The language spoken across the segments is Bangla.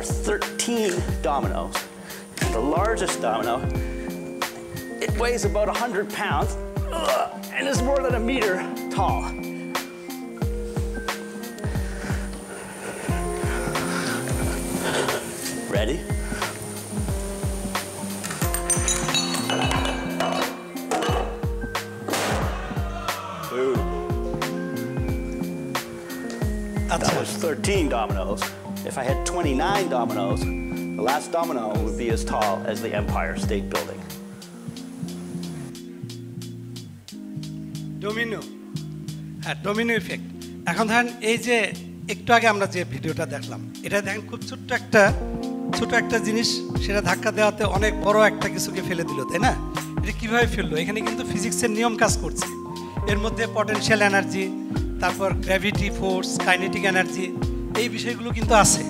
are 13 dominoes. The largest domino, it weighs about 100 pounds and is more than a meter tall. Ready? That was 13 dominoes. If I had 29 dominoes, the last domino would be as tall as the Empire State Building. Domino, হ্যাঁ ডোমিনো ইফেক্ট। এখন ধরেন এই যে একটু আগে আমরা যে ভিডিওটা দেখলাম, এটা দেখেন খুব ছোট একটা জিনিস, সেটা ধাক্কা দেওয়াতে অনেক বড় একটা কিছুকে ফেলে দিল, তাই না? এটা কীভাবে ফেললো? এখানে কিন্তু ফিজিক্সের নিয়ম কাজ করছে। এর মধ্যে পটেনশিয়াল এনার্জি, তারপর গ্র্যাভিটি ফোর্স, কাইনেটিক এনার্জি, এই বিষয়গুলো কিন্তু আছে।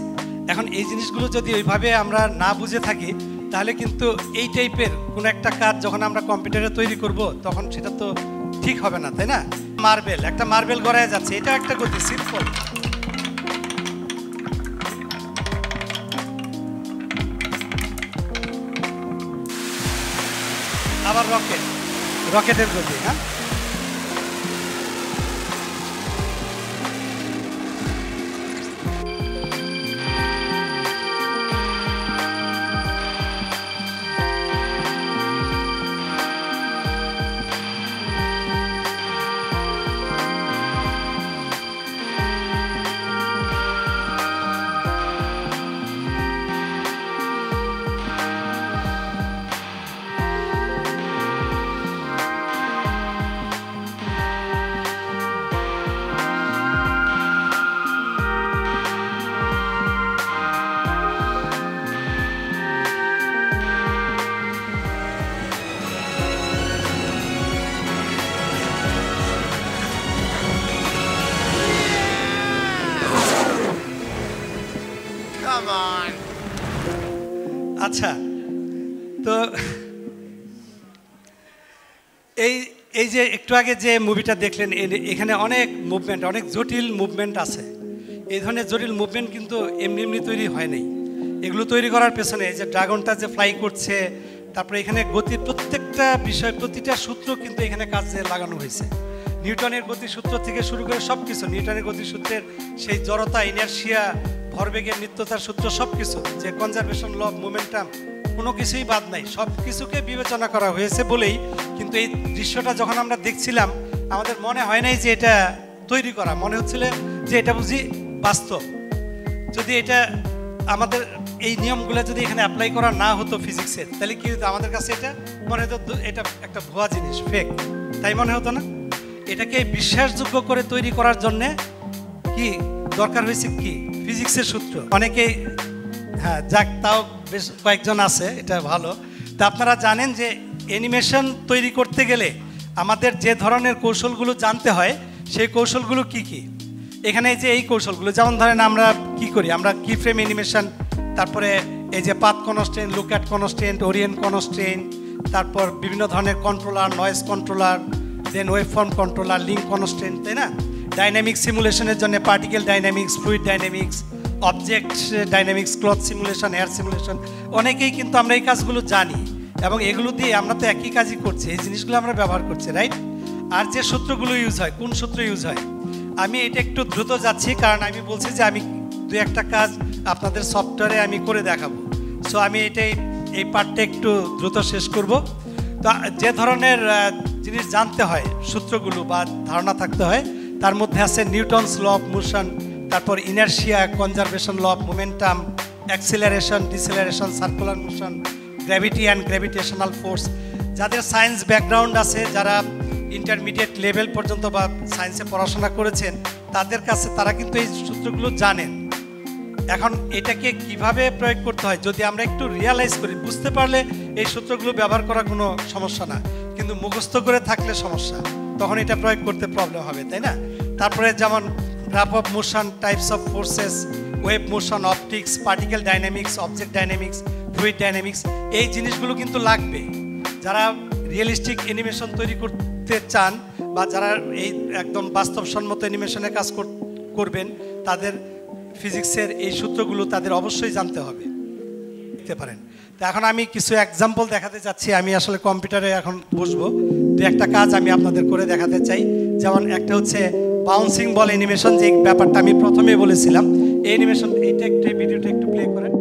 এখন এই জিনিসগুলো যদি ওইভাবে আমরা না বুঝে থাকি, তাহলে কিন্তু এই টাইপের কোনো একটা কাজ যখন আমরা কম্পিউটারে তৈরি করব, তখন সেটা তো ঠিক হবে না, তাই না? একটা মার্বেল গড়ায় যাচ্ছে, এটা একটা গতি, সিম্পল। আবার রকেটের গতি, হ্যাঁ। আচ্ছা, তো এই যে একটু আগে যে মুভিটা দেখলেন, এখানে অনেক মুভমেন্ট, অনেক জটিল মুভমেন্ট আছে। এই ধরনের জটিল মুভমেন্ট কিন্তু এমনি তৈরি হয় নাই। এগুলো তৈরি করার পেছনে এই যে ড্রাগনটা যে ফ্লাই করছে, তারপরে এখানে গতির প্রত্যেকটা বিষয়, প্রতিটা সূত্র কিন্তু এখানে কাজে লাগানো হয়েছে। নিউটনের গতিসূত্র থেকে শুরু করে সব কিছু, নিউটনের গতিসূত্রের সেই জড়তা, ইনার্শিয়া, ভরবেগের নিত্যতার সূত্র, সব কিছু, যে কনজারভেশন ল অফ মোমেন্টাম, কোনো কিছুই বাদ নাই, সব কিছুকে বিবেচনা করা হয়েছে বলেই কিন্তু এই দৃশ্যটা যখন আমরা দেখছিলাম, আমাদের মনে হয় নাই যে এটা তৈরি করা, মনে হচ্ছিল যে এটা বুঝি বাস্তব। যদি এটা আমাদের এই নিয়মগুলো যদি এখানে অ্যাপ্লাই করা না হতো ফিজিক্সের, তাহলে কি হতো? আমাদের কাছে এটা মনে হতো এটা একটা ভুয়া জিনিস, ফেক, তাই মনে হতো না? এটাকে বিশ্বাসযোগ্য করে তৈরি করার জন্যে কি দরকার হয়েছে? কি ফিজিক্সের সূত্র। অনেকেই, হ্যাঁ যাক, তাও বেশ কয়েকজন আছে, এটা ভালো। তা আপনারা জানেন যে অ্যানিমেশন তৈরি করতে গেলে আমাদের যে ধরনের কৌশলগুলো জানতে হয়, সেই কৌশলগুলো কি কি? এখানে যে এই কৌশলগুলো, যেমন ধরেন আমরা কি করি, আমরা কি ফ্রেম অ্যানিমেশন, তারপরে এই যে path constraint, look at constraint, orient constraint, তারপর বিভিন্ন ধরনের controller, noise controller, then waveform controller, link constraint, তাই না? ডাইনামিক সিমুলেশনের জন্য particle dynamics, fluid dynamics, object dynamics, cloth simulation, air simulation, অনেকেই কিন্তু আমরা এই কাজগুলো জানি এবং এগুলো দিয়ে আমরা তো একই কাজই করছি, এই জিনিসগুলো আমরা ব্যবহার করছি, রাইট? আর যে সূত্রগুলো ইউজ হয়, কোন সূত্র ইউজ হয়? আমি এটা একটু দ্রুত যাচ্ছি, কারণ আমি বলছি যে আমি দু একটা কাজ আপনাদের সফটওয়্যারে আমি করে দেখাবো। সো আমি এই পার্টটা একটু দ্রুত শেষ করব। তো যে ধরনের জিনিস জানতে হয়, সূত্রগুলো বা ধারণা থাকতে হয়, তার মধ্যে আছে নিউটনস ল অফ মোশন, তারপর inertia, conservation law of momentum, acceleration, deceleration, circular motion, gravity and gravitational force. যাদের সায়েন্স ব্যাকগ্রাউন্ড আছে, যারা ইন্টারমিডিয়েট লেভেল পর্যন্ত বা সায়েন্সে পড়াশোনা করেছেন, তাদের কাছে তারা কিন্তু এই সূত্রগুলো জানেন। এখন এটাকে কিভাবে প্রয়োগ করতে হয় যদি আমরা একটু রিয়ালাইজ করি, বুঝতে পারলে এই সূত্রগুলো ব্যবহার করা কোনো সমস্যা না, কিন্তু মুখস্থ করে থাকলে সমস্যা, তখন এটা প্রয়োগ করতে প্রবলেম হবে, তাই না? তারপরে যেমন graph of motion, types of forces, wave motion, optics, particle dynamics, object dynamics, fluid dynamics, এই জিনিসগুলো কিন্তু লাগবে। যারা রিয়েলিস্টিক অ্যানিমেশন তৈরি করতে চান বা যারা এই একদম বাস্তবসম্মত অ্যানিমেশনের কাজ করবেন, তাদের ফিজিক্সের এই সূত্রগুলো তাদের অবশ্যই জানতে হবে, দেখতে পারেন। তো এখন আমি কিছু এক্সাম্পল দেখাতে চাচ্ছি। আমি আসলে কম্পিউটারে এখন বসবো, দু একটা কাজ আমি আপনাদের করে দেখাতে চাই। যেমন একটা হচ্ছে বাউন্সিং বল অ্যানিমেশন, যে ব্যাপারটা আমি প্রথমেই বলেছিলাম। এই অ্যানিমেশন, এইটা একটু ভিডিওটা একটু প্লে করেন।